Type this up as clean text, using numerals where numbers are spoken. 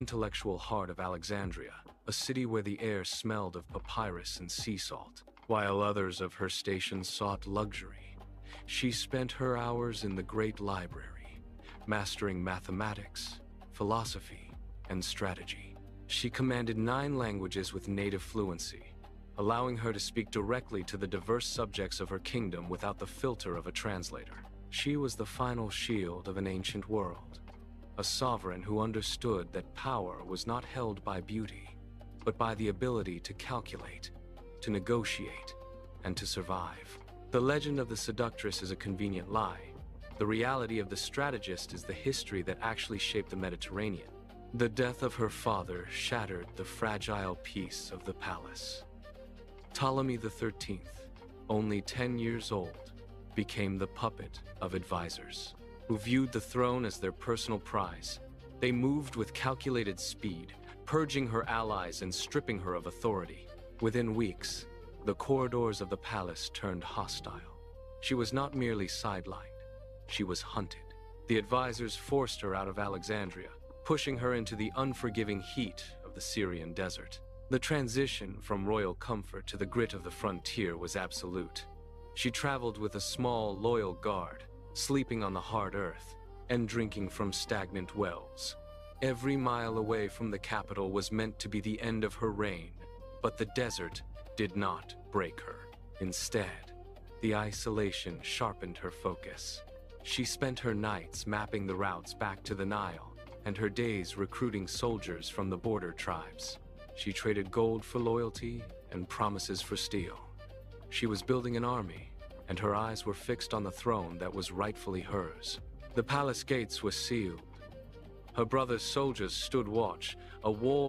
intellectual heart of Alexandria, a city where the air smelled of papyrus and sea salt. While others of her station sought luxury, she spent her hours in the great library, mastering mathematics, philosophy, and strategy. She commanded 9 languages with native fluency, allowing her to speak directly to the diverse subjects of her kingdom without the filter of a translator. She was the final shield of an ancient world, a sovereign who understood that power was not held by beauty, but by the ability to calculate, to negotiate, and to survive. The legend of the seductress is a convenient lie. The reality of the strategist is the history that actually shaped the Mediterranean. The death of her father shattered the fragile peace of the palace. Ptolemy XIII, only 10 years old, became the puppet of advisors, who viewed the throne as their personal prize. They moved with calculated speed, purging her allies and stripping her of authority. Within weeks, the corridors of the palace turned hostile. She was not merely sidelined, she was hunted. The advisors forced her out of Alexandria, pushing her into the unforgiving heat of the Syrian desert. The transition from royal comfort to the grit of the frontier was absolute. She traveled with a small, loyal guard, sleeping on the hard earth and drinking from stagnant wells. Every mile away from the capital was meant to be the end of her reign, but the desert did not break her. Instead, the isolation sharpened her focus. She spent her nights mapping the routes back to the Nile, and her days recruiting soldiers from the border tribes. She traded gold for loyalty and promises for steel. She was building an army, and her eyes were fixed on the throne that was rightfully hers. The palace gates were sealed. Her brother's soldiers stood watch, a wall